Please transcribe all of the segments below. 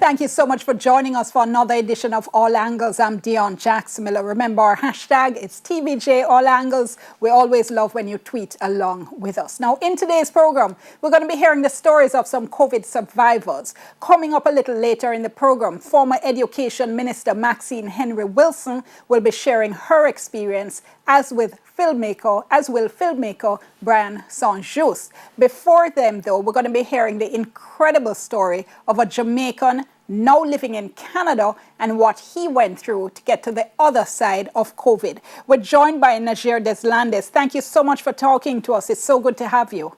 Thank you so much for joining us for another edition of All Angles. I'm Dion Jacksmiller. Remember our hashtag, it's TVJ All Angles. We always love when you tweet along with us. Now, in today's program, we're going to be hearing the stories of some COVID survivors. Coming up a little later in the program, former Education Minister Maxine Henry Wilson will be sharing her experience as will filmmaker Brian Saint-Just. Before them, though, we're going to be hearing the incredible story of a Jamaican now living in Canada and what he went through to get to the other side of COVID. We're joined by Nazir Deslandes. Thank you so much for talking to us. It's so good to have you.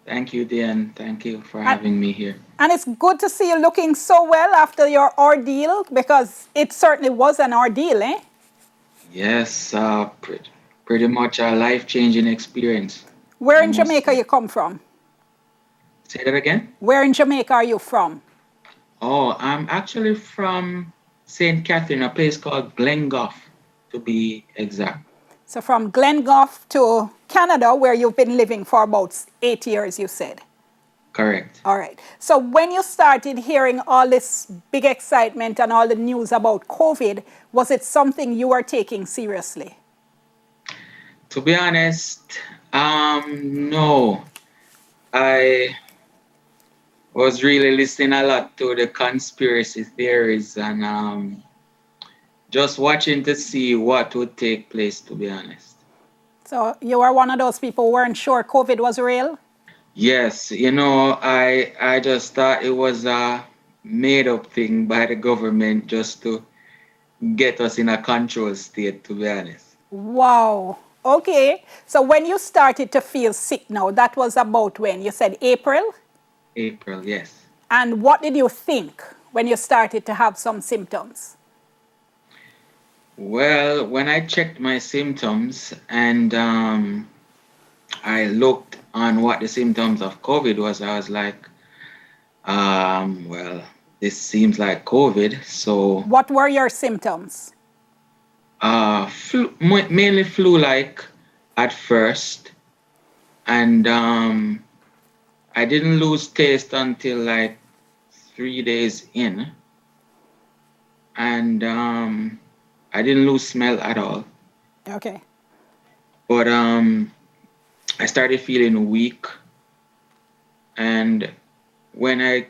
Thank you, Diane. Thank you for having me here. And it's good to see you looking so well after your ordeal, because it certainly was an ordeal, eh? Yes, pretty much a life-changing experience. Where in Jamaica you come from? Say that again? Where in Jamaica are you from? Oh, I'm actually from St. Catherine, a place called Glengough, to be exact. So from Glengough to Canada, where you've been living for about 8 years, you said? Correct. All right. So when you started hearing all this big excitement and all the news about COVID, was it something you were taking seriously? To be honest, no. I was really listening a lot to the conspiracy theories and just watching to see what would take place, to be honest. So you were one of those people who weren't sure COVID was real? Yes, I just thought it was a made-up thing by the government just to get us in a control state, to be honest. Wow. Okay. So when you started to feel sick now, that was about when? You said April? April, yes. And what did you think when you started to have some symptoms? Well, when I checked my symptoms and I looked on what the symptoms of COVID was, I was like, well, this seems like COVID. So what were your symptoms? Mainly flu-like at first, and I didn't lose taste until like 3 days in, and I didn't lose smell at all. Okay. But I started feeling weak, and when I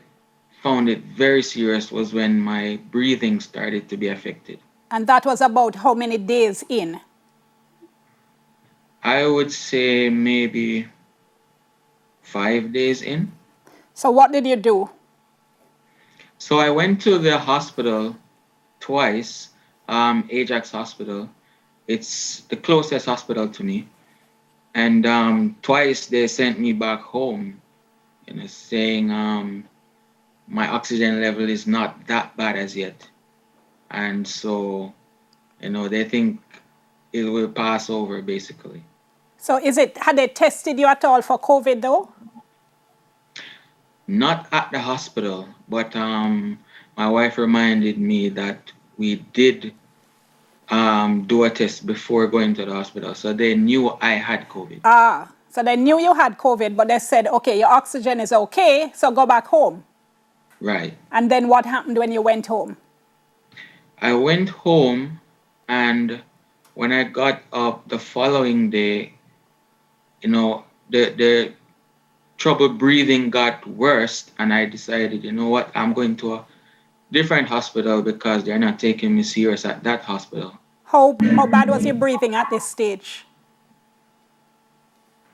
found it very serious was when my breathing started to be affected. And that was about how many days in? I would say maybe 5 days in. So what did you do? So I went to the hospital twice, Ajax Hospital. It's the closest hospital to me. And twice they sent me back home, saying my oxygen level is not that bad as yet. And so, they think it will pass over, basically. So had they tested you at all for COVID though? Not at the hospital, but my wife reminded me that we did do a test before going to the hospital. So they knew I had COVID. So they knew you had COVID, but they said, okay, your oxygen is okay, so go back home. Right. And then what happened when you went home? I went home, and when I got up the following day, the trouble breathing got worse, and I decided, what, I'm going to a different hospital because they're not taking me serious at that hospital. How bad was your breathing at this stage?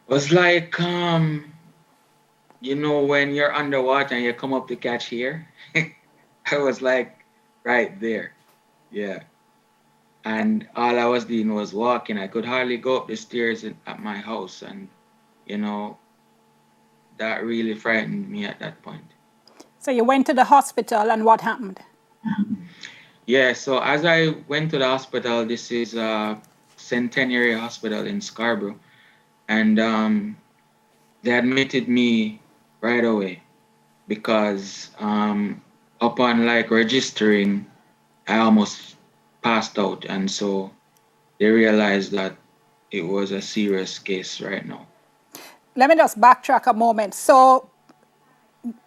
It was like, when you're underwater and you come up to catch air. I was like right there. Yeah. And all I was doing was walking. I could hardly go up the stairs at my house. And, that really frightened me at that point. So you went to the hospital, and what happened? Yeah, so as I went to the hospital, this is Centenary Hospital in Scarborough, and they admitted me right away because upon registering, I almost passed out, and so they realized that it was a serious case right now. Let me just backtrack a moment. So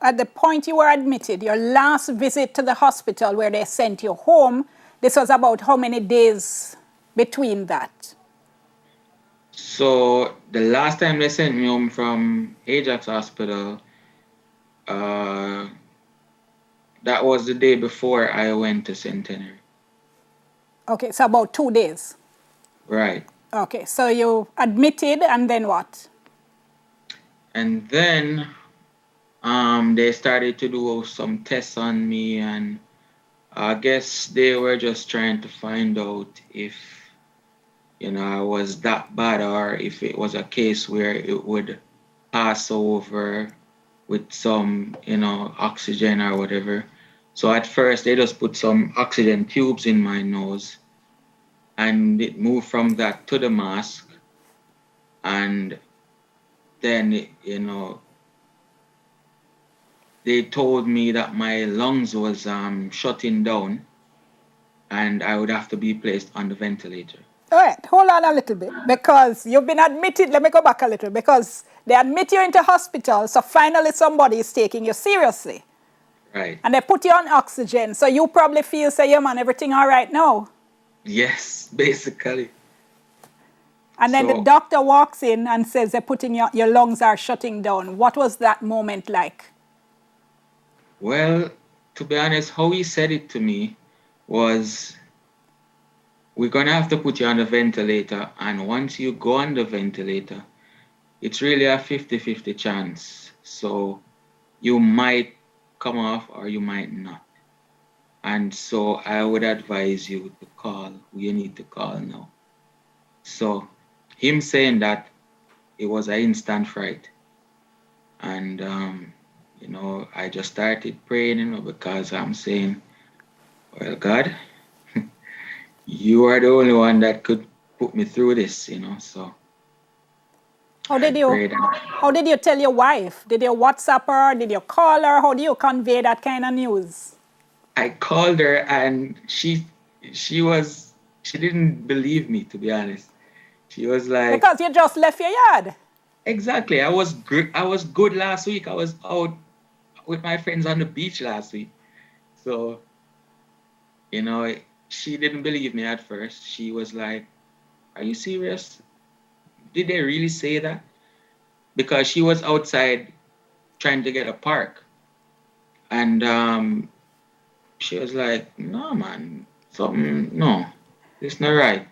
at the point you were admitted, your last visit to the hospital where they sent you home, this was about how many days between that? So the last time they sent me home from Ajax Hospital, uh, that was the day before I went to Centenary. Okay, so about 2 days. Right. Okay, so you admitted and then what? And then they started to do some tests on me, and I guess they were just trying to find out if, I was that bad or if it was a case where it would pass over with some, oxygen or whatever. So at first they just put some oxygen tubes in my nose, and it moved from that to the mask. And then, they told me that my lungs was shutting down and I would have to be placed on the ventilator. All right, hold on a little bit because you've been admitted. Let me go back a little because they admit you into hospital. So finally somebody is taking you seriously. Right. And they put you on oxygen. So you probably feel, say, yeah, man, everything all right now. Yes, basically. And then the doctor walks in and says they're putting your lungs are shutting down. What was that moment like? Well, to be honest, how he said it to me was, we're going to have to put you on the ventilator. And once you go on the ventilator, it's really a 50-50 chance. So you might come off or you might not. And so I would advise you to call who you need to call now. So him saying that, it was an instant fright. And, I just started praying, because I'm saying, well, God, you are the only one that could put me through this, so How I did prayed. you tell your wife? Did you WhatsApp her? Did you call her? How do you convey that kind of news? I called her and she didn't believe me, to be honest. She was like, Because you just left your yard. exactly. I was good last week. I was out with my friends on the beach last week. So, she didn't believe me at first. She was like, are you serious? Did they really say that? Because she was outside trying to get a park. And she was like, no, man, no, it's not right.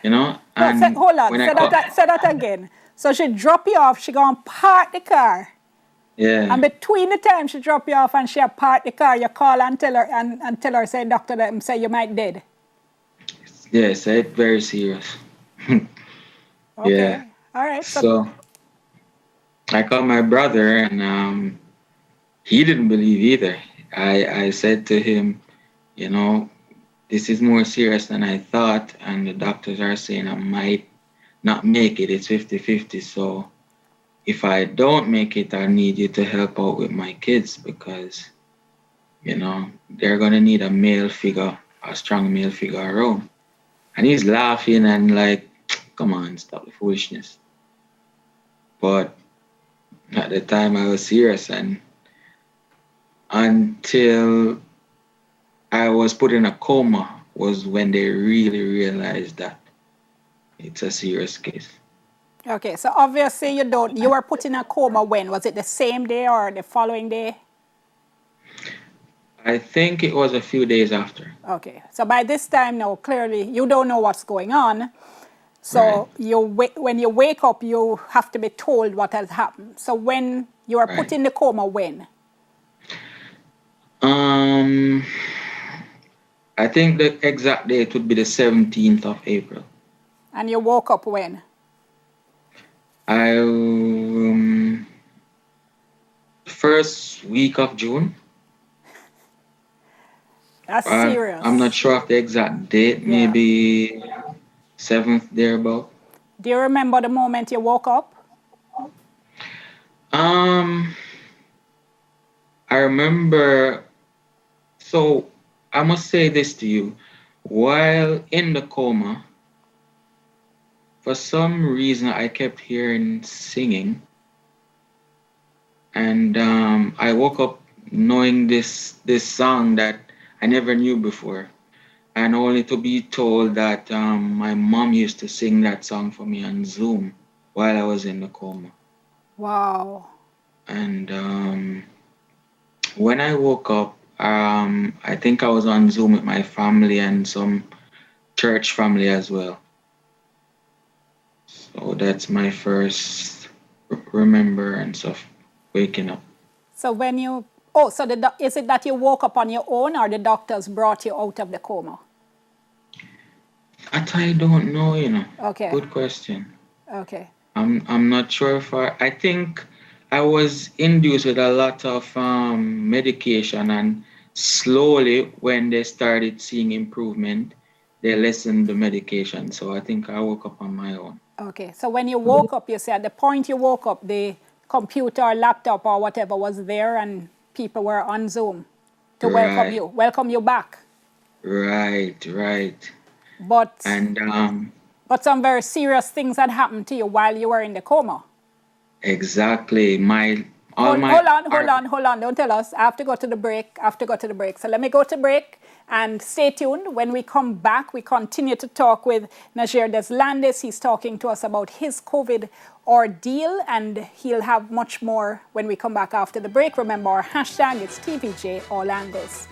No, And hold on. when I Say that again. So she drop you off. She go and park the car. yeah, And between the time she drop you off and she park the car, you call and tell her and tell her, say, doctor, them say you might dead. yes, it's very serious. Yeah. Okay. All right. So I called my brother, and he didn't believe either. I said to him, this is more serious than I thought, and the doctors are saying I might not make it. It's 50-50. So if I don't make it, I need you to help out with my kids, because, they're going to need a male figure, a strong male figure around. And he's laughing and like, come on, stop the foolishness. But at the time I was serious, and until I was put in a coma was when they really realized that it's a serious case. Okay. So obviously you were put in a coma when? Was it the same day or the following day? I think it was a few days after. Okay. So by this time now, clearly you don't know what's going on. Right. So when you wake up, you have to be told what has happened. So when you are put Right. in the coma, when? Um, I think the exact date would be the 17th of April. And you woke up when? I first week of June. That's I'm not serious. sure of the exact date. Yeah. Maybe 7th thereabout. Do you remember the moment you woke up? Um, I remember. So I must say this to you. While in the coma, for some reason I kept hearing singing, and I woke up knowing this song that I never knew before, and only to be told that my mom used to sing that song for me on Zoom while I was in the coma. Wow. And when I woke up, I think I was on Zoom with my family and some church family as well. So that's my first remembrance of waking up. So when you, oh, so is it that you woke up on your own or the doctors brought you out of the coma? That I don't know, you know. Okay. Good question. Okay. I'm not sure if I think I was induced with a lot of medication, and slowly when they started seeing improvement, they lessened the medication. So I think I woke up on my own. Okay. So when you woke up, you said at the point you woke up, the computer or laptop or whatever was there and people were on Zoom to Right, welcome you back. right. But And but some very serious things had happened to you while you were in the coma. exactly, my all Hold, my hold on, hold on, hold on. Don't tell us. I have to go to the break. I have to go to the break. So let me go to break and stay tuned. When we come back, we continue to talk with Nazir Deslandes. He's talking to us about his COVID ordeal, and he'll have much more when we come back after the break. Remember, our hashtag is TVJ All Angles.